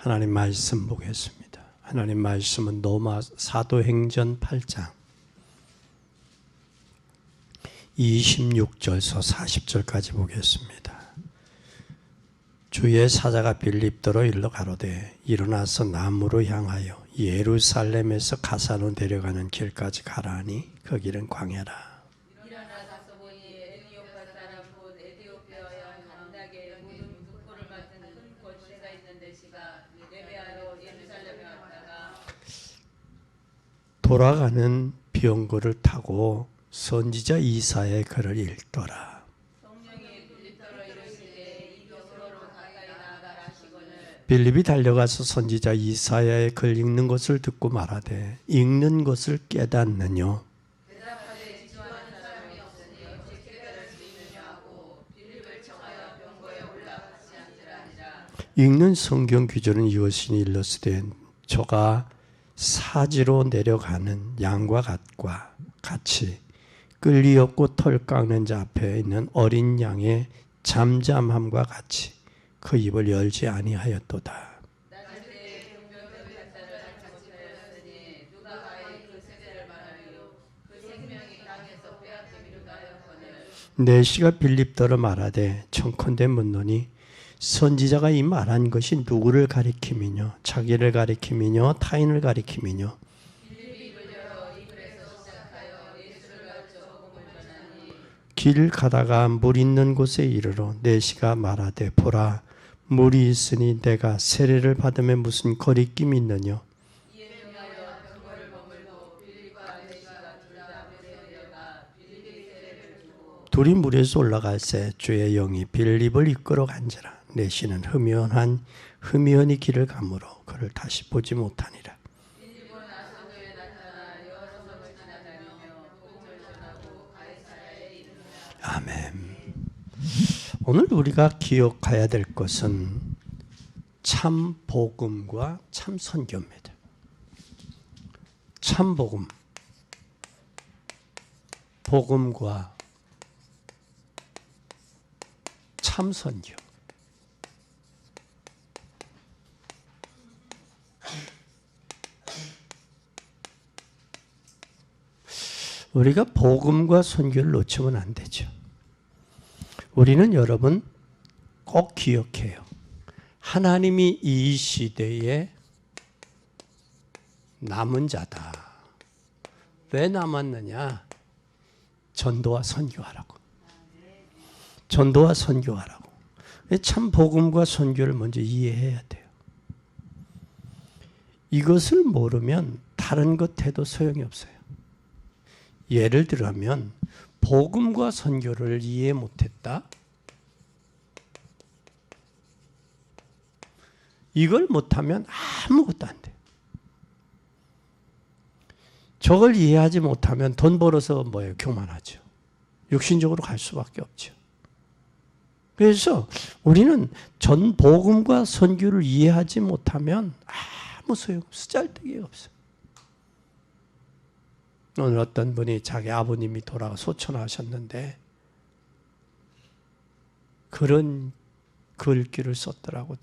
하나님 말씀 보겠습니다. 하나님 말씀은 로마 사도행전 8장 26절서 40절까지 보겠습니다. 주의 사자가 빌립더로 일러 가로되 일어나서 남으로 향하여 예루살렘에서 가사로 내려가는 길까지 가라하니 그 길은 광야라. 돌아가는 비용구를 타고 선지자 이사야의 글을 읽더라. 빌립이 달려가서 선지자 이사야의 글 읽는 것을 듣고 말하되 읽는 것을 깨닫느뇨? 읽는 성경 규절은 이것이니 일러스되 저가 사지로 내려가는 양과 같이 끌리었고 털 깎는 자 앞에 있는 어린 양의 잠잠함과 같이 그 입을 열지 아니하였도다. 내시가 빌립더러 말하되 청컨대 묻노니 선지자가 이 말한 것이 누구를 가리킴이뇨? 자기를 가리킴이뇨? 타인을 가리킴이뇨? 길 가다가 물 있는 곳에 이르러 내시가 말하되 보라 물이 있으니 내가 세례를 받음에 무슨 거리낌이 있느뇨? 둘이 물에서 올라갈새 주의 영이 빌립을 이끌어 간지라. 내시는 흠이언히 길을 가므로 그를 다시 보지 못하니라. 아멘. 오늘 우리가 기억해야 될 것은 참 복음과 참 선교입니다. 참 복음, 복음과 참 선교. 우리가 복음과 선교를 놓치면 안 되죠. 우리는 여러분 꼭 기억해요. 하나님이 이 시대에 남은 자다. 왜 남았느냐? 전도와 선교하라고. 전도와 선교하라고. 참 복음과 선교를 먼저 이해해야 돼요. 이것을 모르면 다른 것 해도 소용이 없어요. 예를 들면 복음과 선교를 이해 못했다. 이걸 못하면 아무것도 안 돼요. 저걸 이해하지 못하면 돈 벌어서 뭐예요? 교만하죠. 육신적으로 갈 수밖에 없죠. 그래서 우리는 전 복음과 선교를 이해하지 못하면 아무 소용, 쓰잘데기가 없어요. 오늘 어떤 분이 자기 아버님이 돌아가 소천하셨는데 그런 글귀를 썼더라고.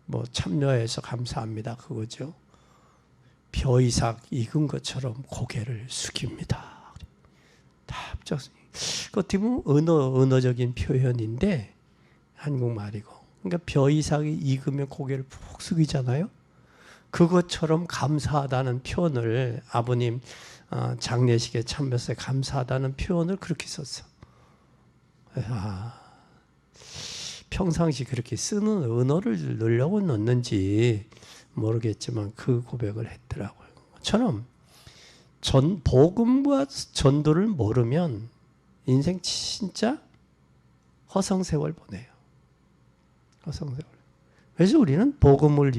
뭐 참여해서 감사합니다 그거죠. 벼이삭 익은 것처럼 고개를 숙입니다. 답작스럽게. 어떻게 보면 언어적인 표현인데 한국말이고. 그러니까 벼이삭이 익으면 고개를 푹 숙이잖아요. 그것처럼 감사하다는 표현을 아버님 장례식에 참여해서 감사하다는 표현을 그렇게 썼어. 평상시 그렇게 쓰는 언어를 넣으려고 넣는지 모르겠지만 그 고백을 했더라고요. 저는 복음과 전도를 모르면 인생 진짜 허송세월 보내요. 허송세월. 그래서 우리는 복음을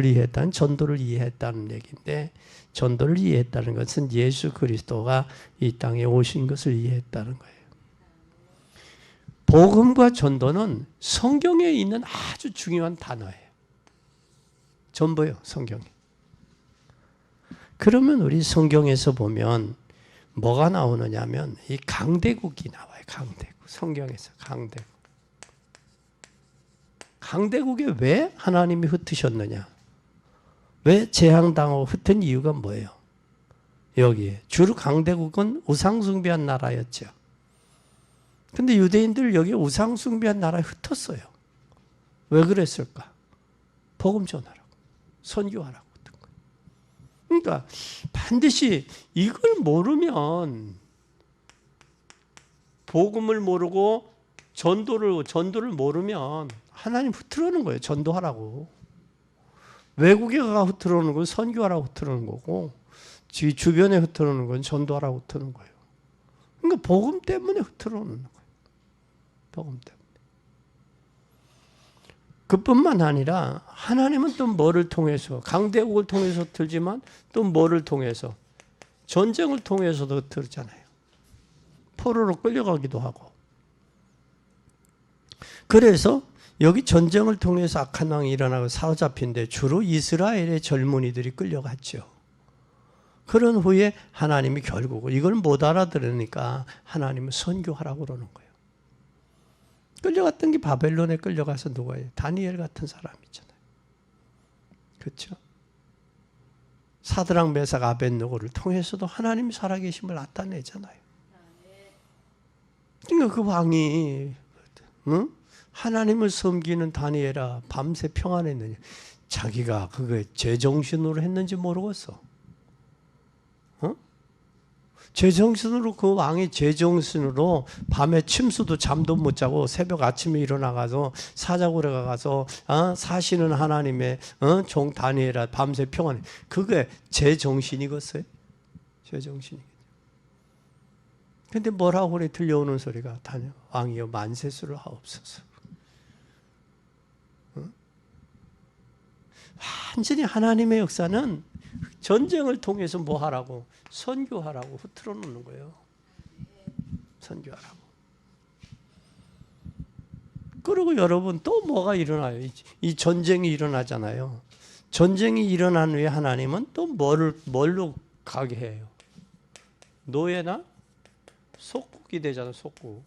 이해했다는 전도를 이해했다는 얘기인데 전도를 이해했다는 것은 예수 그리스도가 이 땅에 오신 것을 이해했다는 거예요. 복음과 전도는 성경에 있는 아주 중요한 단어예요. 전부요, 성경에. 그러면 우리 성경에서 보면 뭐가 나오느냐면 이 강대국이 나와요. 강대국. 성경에서 강대국. 강대국에 왜 하나님이 흩으셨느냐? 왜 재앙당하고 흩은 이유가 뭐예요? 여기에 주로 강대국은 우상숭배한 나라였죠. 근데 유대인들 여기 우상숭배한 나라에 흩었어요. 왜 그랬을까? 복음 전하라고, 선교하라고 흩은 거예요. 그러니까 반드시 이걸 모르면, 복음을 모르고 전도를 모르면 하나님 흩으려는 거예요. 전도하라고. 외국에 가 흩으려는 건 선교하라고 흩으려는 거고, 주변에 흩으려는 건 전도하라고 흩으는 거예요. 그러니까 복음 때문에 흩으려는 거예요. 복음 때문에. 그뿐만 아니라 하나님은 또 뭐를 통해서, 강대국을 통해서 흩으지만 또 뭐를 통해서, 전쟁을 통해서도 흩으잖아요. 포로로 끌려가기도 하고. 그래서 여기 전쟁을 통해서 악한 왕이 일어나고 사로잡힌데 주로 이스라엘의 젊은이들이 끌려갔죠. 그런 후에 하나님이 결국 이걸 못 알아들으니까 하나님은 선교하라고 그러는 거예요. 끌려갔던 게 바벨론에 끌려가서 누가예요? 다니엘 같은 사람이잖아요. 그렇죠? 사드락 메삭 아벳느고를 통해서도 하나님이 살아계심을 나타내잖아요. 그러니까 그 왕이 하나님을 섬기는 다니엘아 밤새 평안했느냐. 자기가 그거 제정신으로 했는지 모르겠어. 제정신으로, 그 왕이 제정신으로 밤에 침수도 잠도 못 자고 새벽 아침에 일어나가서 사자굴에 가서 사시는 하나님의 종 다니엘아 밤새 평안해. 그게 제정신이겠어요? 제정신이겠죠. 근데 뭐라고 그래? 들려오는 소리가 왕이여 만세수를 하옵소서. 완전히 하나님의 역사는 전쟁을 통해서 뭐 하라고? 선교하라고 흐트러 놓는 거예요. 선교하라고. 그리고 여러분 또 뭐가 일어나요? 이 전쟁이 일어나잖아요. 전쟁이 일어난 후에 하나님은 또 뭘로 가게 해요? 노예나 속국이 되잖아요. 속국.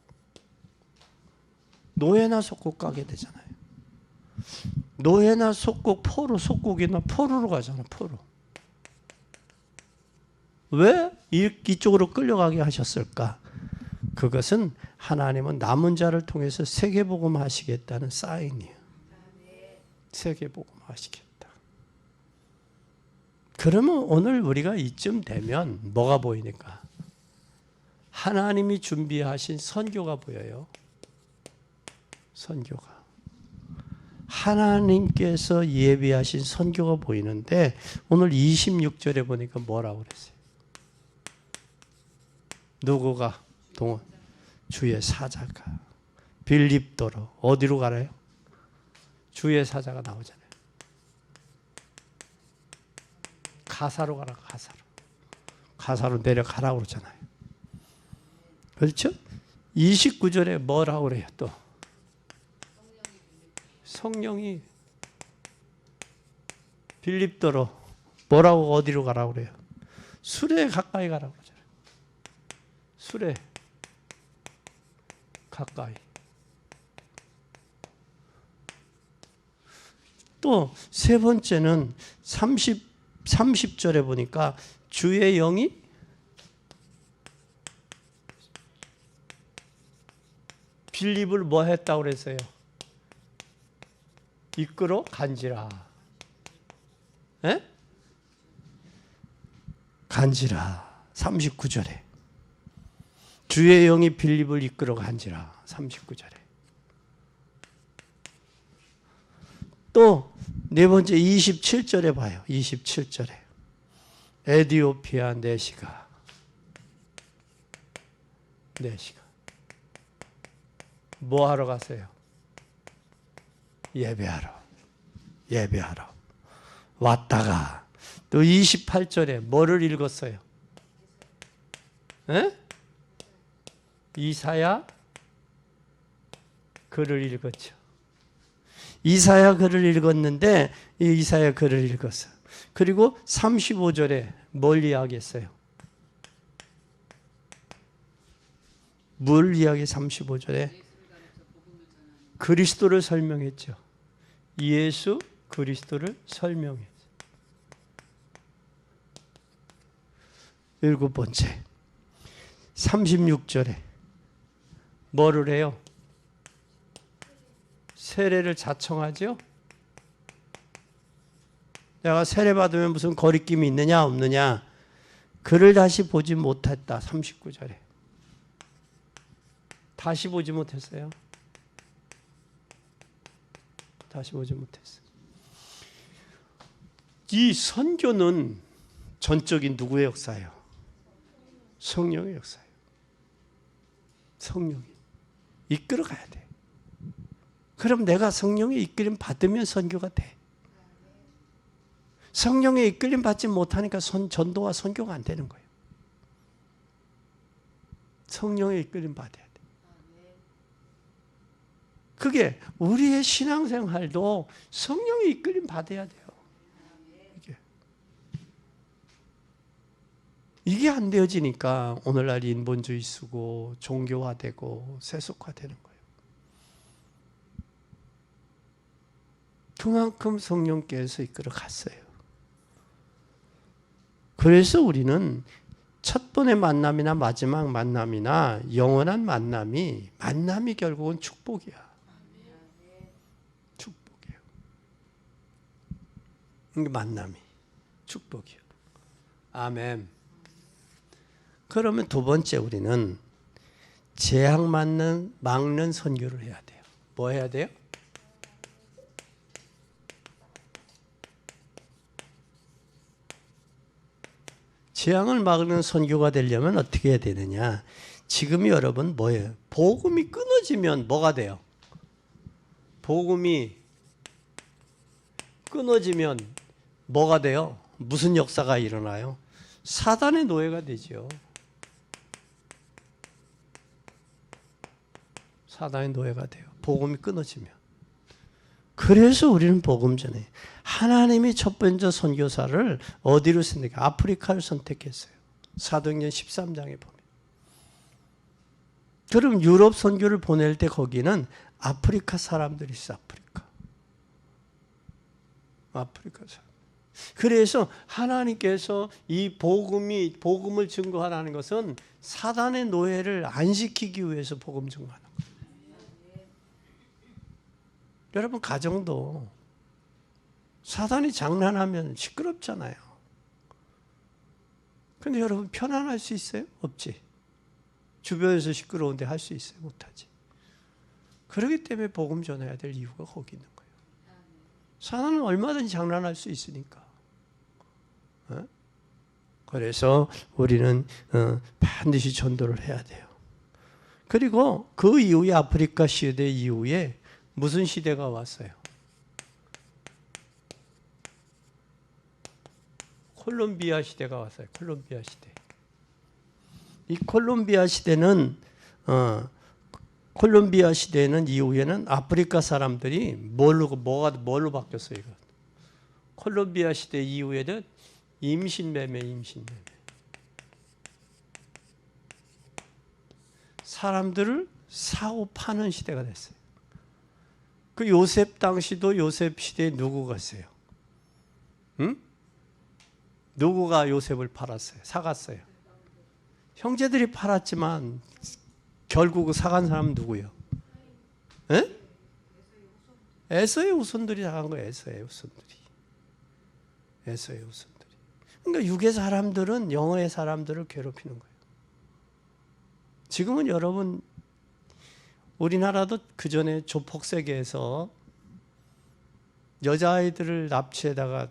노예나 속국 가게 되잖아요. 노예나 속국, 포로, 속국이나 포로로 가잖아요. 포로. 왜 이쪽으로 끌려가게 하셨을까? 그것은 하나님은 남은 자를 통해서 세계복음 하시겠다는 사인이에요. 세계복음 하시겠다. 그러면 오늘 우리가 이쯤 되면 뭐가 보이니까? 하나님이 준비하신 선교가 보여요. 선교가. 하나님께서 예비하신 선교가 보이는데 오늘 26절에 보니까 뭐라고 그랬어요? 누구가? 주의 사자가 빌립도로 어디로 가래요? 주의 사자가 나오잖아요. 가사로 가라. 가사로 내려가라고 그러잖아요. 그렇죠? 29절에 뭐라고 그래요? 또 성령이 빌립도로 뭐라고 어디로 가라고 그래요? 수레에 가까이 가라고 그러잖아요. 수레 가까이. 또 세 번째는 30절에 보니까 주의 영이 빌립을 뭐 했다고 그랬어요? 이끌어 간지라. 에? 간지라. 39절에. 주의 영이 빌립을 이끌어 간지라. 39절에. 또 네 번째 27절에 봐요. 27절에. 에디오피아 네시가. 뭐 하러 갔어요? 예배하러. 왔다가 또 28절에 뭐를 읽었어요? 에? 이사야 글을 읽었죠. 이사야 글을 읽었는데 이사야 글을 읽었어요. 그리고 35절에 뭘 이야기했어요? 뭘 이야기 35절에? 그리스도를 설명했죠. 예수 그리스도를 설명해. 7번째, 36절에 뭐를 해요? 세례를 자청하죠? 내가 세례 받으면 무슨 거리낌이 있느냐 없느냐? 그를 다시 보지 못했다. 39절에. 다시 보지 못했어요. 다시 보지 못했어요. 이 선교는 전적인 누구의 역사예요? 성령의 역사예요. 성령이 이끌어 가야 돼. 그럼 내가 성령의 이끌림 받으면 선교가 돼. 성령의 이끌림 받지 못하니까 전도와 선교가 안 되는 거예요. 성령의 이끌림 받아야 돼. 그게 우리의 신앙생활도 성령의 이끌림 받아야 돼요. 이게 안 되어지니까 오늘날 인본주의 쓰고 종교화되고 세속화되는 거예요. 그만큼 성령께서 이끌어 갔어요. 그래서 우리는 첫 번의 만남이나 마지막 만남이나 영원한 만남이 결국은 축복이야. 축복이에요. 이게 만남이 축복이에요. 아멘. 그러면 두 번째 우리는 재앙 막는 선교를 해야 돼요. 뭐 해야 돼요? 재앙을 막는 선교가 되려면 어떻게 해야 되느냐? 지금 여러분 뭐예요? 복음이 끊어지면 뭐가 돼요? 복음이 끊어지면 뭐가 돼요? 무슨 역사가 일어나요? 사단의 노예가 되죠. 사단의 노예가 돼요. 복음이 끊어지면. 그래서 우리는 복음 전에 하나님이 첫 번째 선교사를 어디로 선택해요? 아프리카를 선택했어요. 사도행전 13장에 보면. 그럼 유럽 선교를 보낼 때 거기는 아프리카 사람들이 있어. 아프리카 사람. 그래서 하나님께서 이 복음을 증거하라는 것은 사단의 노예를 안 시키기 위해서 복음 증거하는 거예요. 여러분 가정도 사단이 장난하면 시끄럽잖아요. 근데 여러분 편안할 수 있어요? 없지. 주변에서 시끄러운데 할 수 있어요? 못하지. 그렇기 때문에 복음 전해야 될 이유가 거기 있는 거예요. 사단은 얼마든지 장난할 수 있으니까. 그래서 우리는 반드시 전도를 해야 돼요. 그리고 그 이후에 아프리카 시대 이후에 무슨 시대가 왔어요? 콜롬비아 시대가 왔어요. 콜롬비아 시대. 이 콜롬비아 시대는 이후에는 아프리카 사람들이 뭘로 바뀌었어요? 이거. 콜롬비아 시대 이후에는 임신매매. 사람들을 사고 파는 시대가 됐어요. 그 요셉 당시도 요셉 시대에 누구가 있어요? 응? 누구가 요셉을 팔았어요? 사갔어요? 형제들이 팔았지만 결국 사간 사람은 누구예요? 에? 에서의 후손들이 사간 거예요. 에서의 후손들이. 그러니까 육의 사람들은 영의 사람들을 괴롭히는 거예요. 지금은 여러분 우리나라도 그전에 조폭세계에서 여자아이들을 납치해다가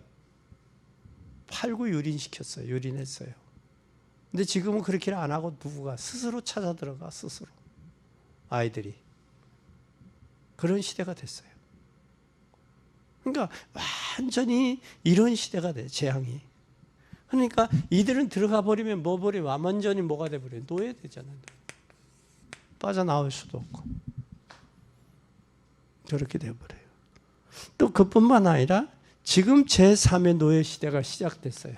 팔고 유린했어요. 근데 지금은 그렇게 안 하고 누구가 스스로 찾아 들어가 스스로. 아이들이. 그런 시대가 됐어요. 그러니까 완전히 이런 시대가 돼요. 재앙이. 그러니까 이들은 들어가 버리면 완전히 뭐가 돼버려요? 노예되잖아요. 빠져나올 수도 없고. 저렇게 돼버려요. 또 그뿐만 아니라 지금 제3의 노예 시대가 시작됐어요.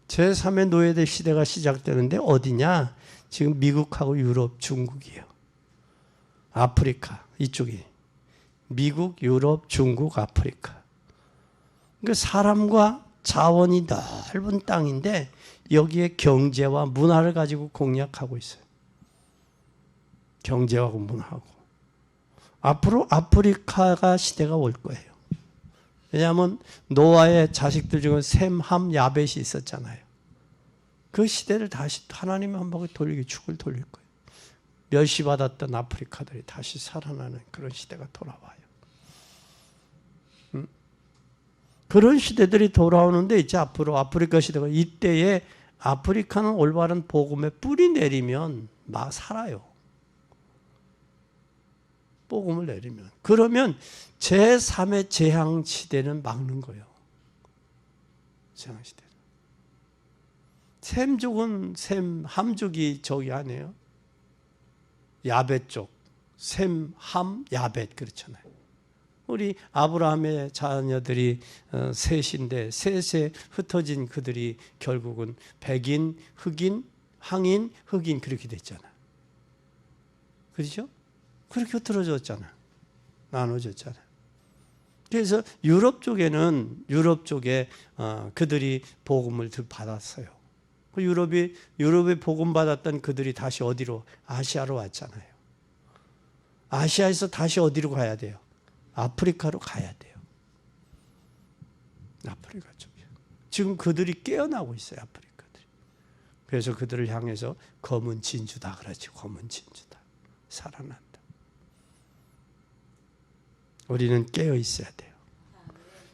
제3의 노예대 시대가 시작되는데 어디냐? 지금 미국하고 유럽, 중국이에요. 아프리카 이쪽이 미국, 유럽, 중국, 아프리카. 그러니까 사람과 자원이 넓은 땅인데 여기에 경제와 문화를 가지고 공략하고 있어요. 경제하고 문화하고. 앞으로 아프리카가 시대가 올 거예요. 왜냐하면 노아의 자식들 중에 셈, 함, 야벳이 있었잖아요. 그 시대를 다시 하나님이 한 바퀴 돌리고 축을 돌릴 거예요. 멸시받았던 아프리카들이 다시 살아나는 그런 시대가 돌아와요. 그런 시대들이 돌아오는데 이제 앞으로 아프리카 시대가 이때에 아프리카는 올바른 복음에 뿌리 내리면 막 살아요. 복음을 내리면. 그러면 제3의 재앙시대는 막는 거예요. 재앙시대는. 셈족은 함족이 저기 아니에요. 야벳 쪽. 셈, 함, 야벳 그렇잖아요. 우리 아브라함의 자녀들이 셋인데 셋에 흩어진 그들이 결국은 백인, 흑인, 황인, 흑인 그렇게 됐잖아요. 그렇죠? 그렇게 흩어졌잖아요. 나눠졌잖아요. 그래서 유럽 쪽에 그들이 복음을 받았어요. 유럽이 복음 받았던 그들이 다시 어디로? 아시아로 왔잖아요. 아시아에서 다시 어디로 가야 돼요? 아프리카로 가야 돼요. 아프리카 쪽이요. 지금 그들이 깨어나고 있어요. 아프리카들이. 그래서 그들을 향해서 검은 진주다 그러지. 검은 진주다. 살아난다. 우리는 깨어 있어야 돼요.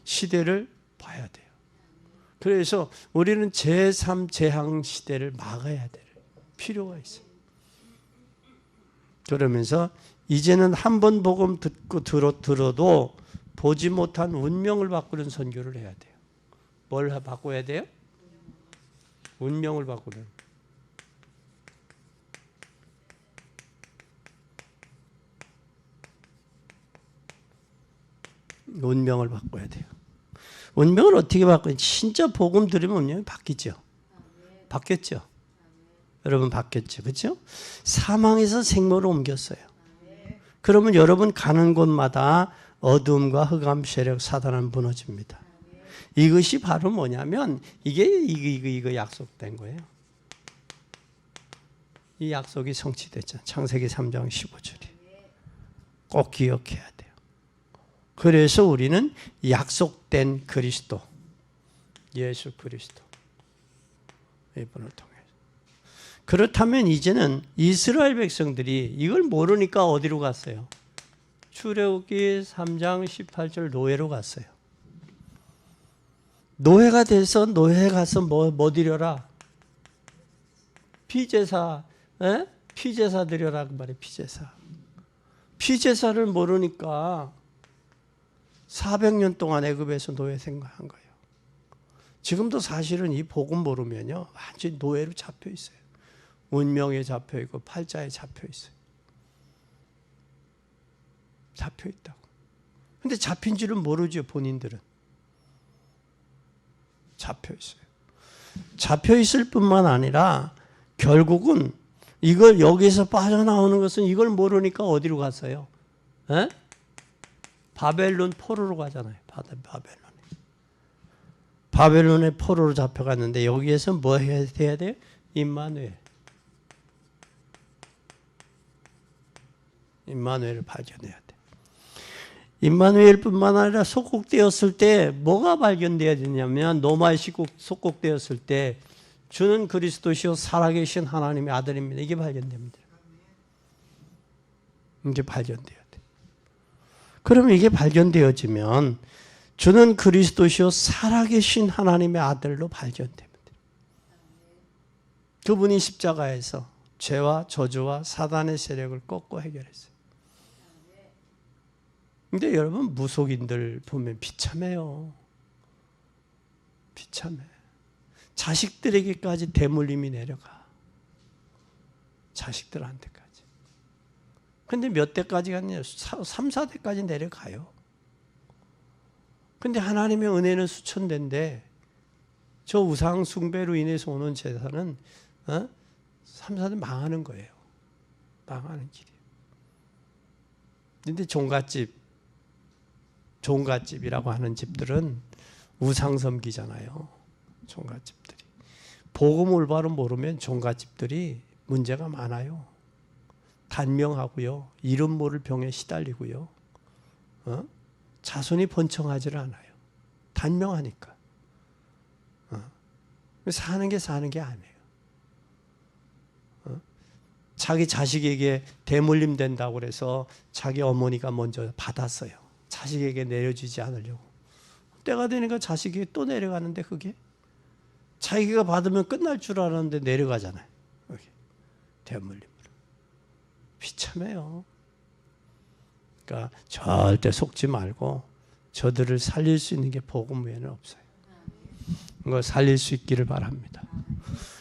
시대를 봐야 돼요. 그래서 우리는 제3 재앙 시대를 막아야 될 필요가 있어요. 그러면서 이제는 한 번 복음 듣고 들어도 보지 못한 운명을 바꾸는 선교를 해야 돼요. 뭘 바꿔야 돼요? 운명을 바꾸는. 운명을 바꿔야 돼요. 운명을 어떻게 바꿔요? 진짜 복음 들으면 운명이 바뀌죠. 바뀌었죠. 여러분 바뀌었죠. 그렇죠? 사망에서 생명으로 옮겼어요. 그러면 여러분 가는 곳마다 어둠과 흑암 세력 사단은 무너집니다. 이것이 바로 뭐냐면 이거 약속된 거예요. 이 약속이 성취됐잖아요. 창세기 3장 15절이. 꼭 기억해야 돼요. 그래서 우리는 약속된 그리스도, 예수 그리스도 이분을 통해서. 그렇다면 이제는 이스라엘 백성들이 이걸 모르니까 어디로 갔어요? 출애굽기 3장 18절 노예로 갔어요. 노예가 돼서 노예 가서 뭐 드려라? 피제사, 피제사 드려라 그 말이에요. 피제사. 피제사를 모르니까 400년 동안 애굽에서 노예 생활한 거예요. 지금도 사실은 이 복음 모르면요 완전히 노예로 잡혀 있어요. 운명에 잡혀 있고 팔자에 잡혀 있어요. 잡혀 있다고. 근데 잡힌 줄은 모르죠, 본인들은. 잡혀 있어요. 잡혀 있을 뿐만 아니라 결국은 이걸 여기서 빠져나오는 것은 이걸 모르니까 어디로 갔어요? 에? 바벨론 포로로 가잖아요. 바벨론의 포로로 잡혀갔는데 여기에서 뭐 해야 돼요? 임마누엘을 발견해야 돼. 임마누엘뿐만 아니라 속국되었을 때 뭐가 발견돼야 되냐면 노마에 속국되었을 때 주는 그리스도시요 살아계신 하나님의 아들입니다. 이게 발견됩니다. 이게 발견돼야 돼. 그러면 이게 발견되어지면 주는 그리스도시요 살아계신 하나님의 아들로 발견됩니다. 그분이 십자가에서 죄와 저주와 사단의 세력을 꺾고 해결했어요. 근데 여러분 무속인들 보면 비참해요. 비참해. 자식들에게까지 대물림이 내려가. 자식들한테까지. 근데 몇 대까지 갔냐? 3, 4대까지 내려가요. 근데 하나님의 은혜는 수천대인데 저 우상 숭배로 인해서 오는 재산은 3, 4대 망하는 거예요. 망하는 길이에요. 근데 종갓집이라고 하는 집들은 우상 섬기잖아요. 종갓집들이. 복음 올바로 모르면 종갓집들이 문제가 많아요. 단명하고요. 이름 모를 병에 시달리고요. 자손이 번창하지를 않아요. 단명하니까. 사는 게 아니에요. 자기 자식에게 대물림 된다고 그래서 자기 어머니가 먼저 받았어요. 자식에게 내려주지 않으려고. 때가 되니까 자식이 또 내려가는데 그게 자기가 받으면 끝날 줄 알았는데 내려가잖아요. 여기 대물림으로. 비참해요. 그러니까 절대 속지 말고 저들을 살릴 수 있는 게 복음 외에는 없어요. 그걸 살릴 수 있기를 바랍니다.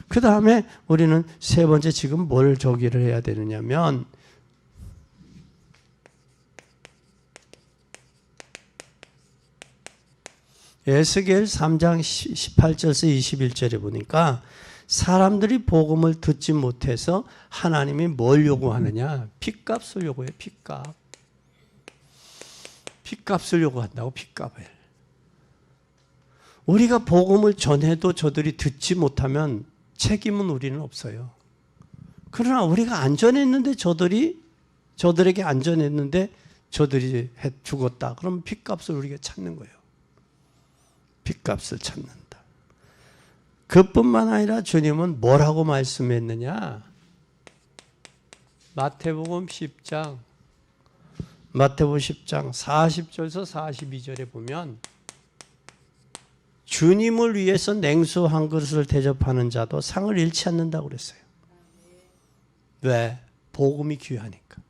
그 다음에 우리는 세 번째 지금 뭘 저기를 해야 되느냐면 에스겔 3장 18절에서 21절에 보니까 사람들이 복음을 듣지 못해서 하나님이 뭘 요구하느냐? 핏값을 요구해요. 핏값. 핏값을 요구한다고. 핏값을. 우리가 복음을 전해도 저들이 듣지 못하면 책임은 우리는 없어요. 그러나 우리가 안 전했는데 저들에게 안 전했는데 저들이 죽었다. 그럼 핏값을 우리가 찾는 거예요. 핏값을 찾는다. 그뿐만 아니라 주님은 뭐라고 말씀했느냐? 마태복음 10장 40절에서 42절에 보면 주님을 위해서 냉수 한 그릇을 대접하는 자도 상을 잃지 않는다고 그랬어요. 왜? 복음이 귀하니까.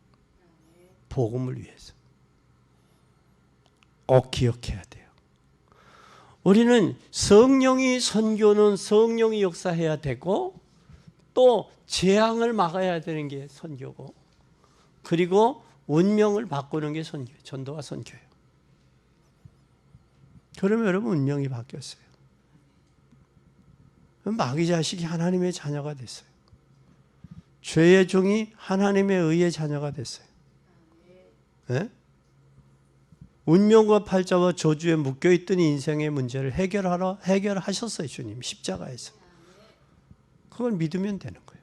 복음을 위해서. 꼭 기억해야 돼요. 우리는 선교는 성령이 역사해야 되고 또 재앙을 막아야 되는 게 선교고 그리고 운명을 바꾸는 게 선교예요. 전도가 선교예요. 그러면 여러분 운명이 바뀌었어요. 마귀 자식이 하나님의 자녀가 됐어요. 죄의 종이 하나님의 의의 자녀가 됐어요. 네? 운명과 팔자와 저주에 묶여있던 인생의 문제를 해결하셨어요. 주님 십자가에서. 그걸 믿으면 되는 거예요.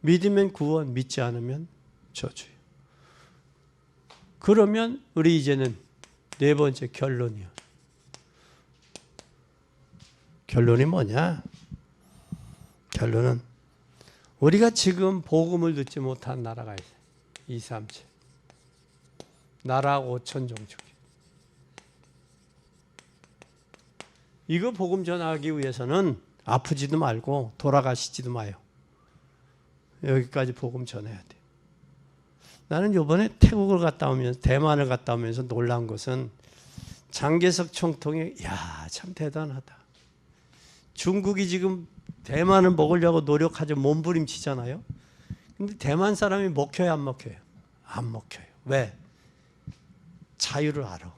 믿으면 구원, 믿지 않으면 저주예요. 그러면 우리 이제는 네 번째 결론이요. 결론이 뭐냐? 결론은 우리가 지금 복음을 듣지 못한 나라가 있어요. 2, 3, 7. 나라 5천 종족. 이거 복음 전하기 위해서는 아프지도 말고 돌아가시지도 마요. 여기까지 복음 전해야 돼요. 나는 이번에 태국을 갔다 오면서 대만을 갔다 오면서 놀란 것은 장개석 총통이 참 대단하다. 중국이 지금 대만을 먹으려고 노력하죠. 몸부림치잖아요. 근데 대만 사람이 먹혀요, 안 먹혀요? 안 먹혀요. 왜? 자유를 알아.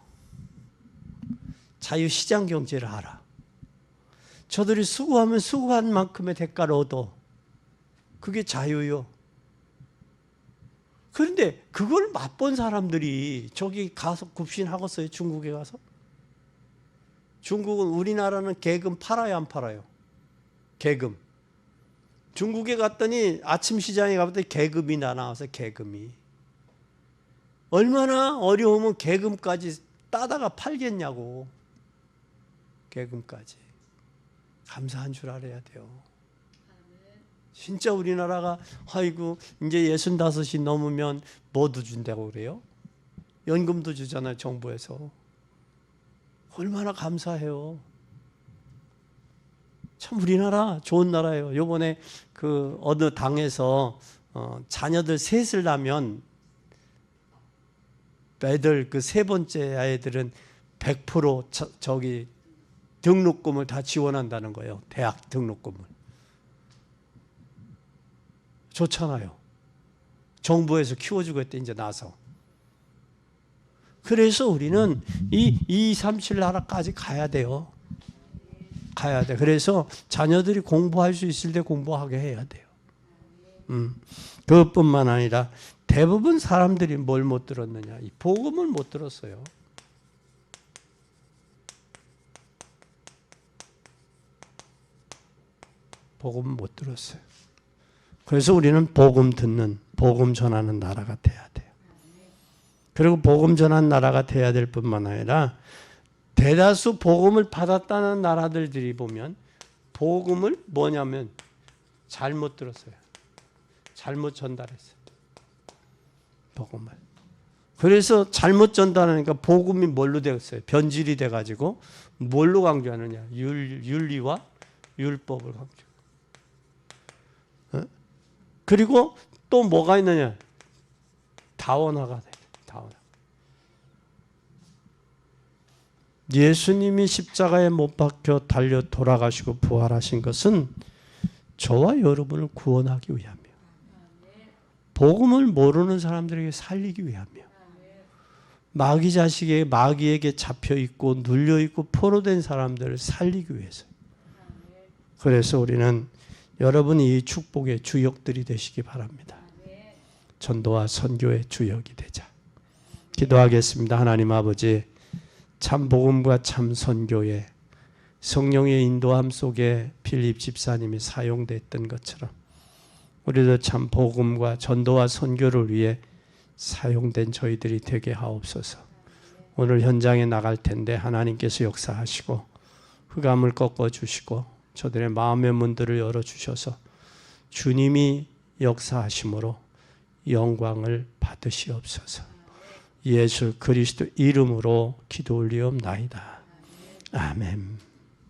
자유시장 경제를 알아. 저들이 수고하면 수고한 만큼의 대가를 얻어. 그게 자유요. 그런데 그걸 맛본 사람들이 저기 가서 굽신하겠어요? 중국에 가서? 중국은 우리나라는 개금 팔아요, 안 팔아요? 개금. 중국에 갔더니 아침 시장에 가봤더니 개금이 나와서 개금이. 얼마나 어려우면 개금까지 따다가 팔겠냐고. 개금까지. 감사한 줄 알아야 돼요. 진짜 우리나라가 아이고 이제 65이 넘으면 뭐도 준다고 그래요? 연금도 주잖아요, 정부에서. 얼마나 감사해요. 참 우리나라 좋은 나라예요. 요번에 그 어느 당에서 자녀들 셋을 낳으면 애들 그 세 번째 아이들은 100% 저기 등록금을 다 지원한다는 거예요. 대학 등록금을. 좋잖아요. 정부에서 키워주고 했대 이제 나서. 그래서 우리는 이 237 나라까지 가야 돼요. 가야 돼. 그래서 자녀들이 공부할 수 있을 때 공부하게 해야 돼요. 그것뿐만 아니라 대부분 사람들이 뭘 못 들었느냐? 이 복음을 못 들었어요. 복음 못 들었어요. 그래서 우리는 복음 듣는, 복음 전하는 나라가 돼야 돼요. 그리고 복음 전하는 나라가 돼야 될 뿐만 아니라 대다수 복음을 받았다는 나라들이 보면 복음을 뭐냐면 잘못 들었어요. 잘못 전달했어요. 복음을. 그래서 잘못 전달하니까 복음이 뭘로 되었어요? 변질이 돼가지고 뭘로 강조하느냐? 윤리와 율법을 강조. 그리고 또 뭐가 있느냐? 다원화가 돼요. 다원화. 예수님이 십자가에 못 박혀 달려 돌아가시고 부활하신 것은 저와 여러분을 구원하기 위함이에요. 복음을 모르는 사람들에게 살리기 위함이에요. 마귀에게 잡혀 있고 눌려 있고 포로된 사람들을 살리기 위해서. 그래서 우리는 여러분이 이 축복의 주역들이 되시기 바랍니다. 전도와 선교의 주역이 되자. 기도하겠습니다. 하나님 아버지, 참 복음과 참 선교의 성령의 인도함 속에 필립 집사님이 사용됐던 것처럼 우리도 참 복음과 전도와 선교를 위해 사용된 저희들이 되게 하옵소서. 오늘 현장에 나갈 텐데 하나님께서 역사하시고 흑암을 꺾어주시고 저들의 마음의 문들을 열어주셔서 주님이 역사하심으로 영광을 받으시옵소서. 예수 그리스도 이름으로 기도 올리옵나이다. 아멘.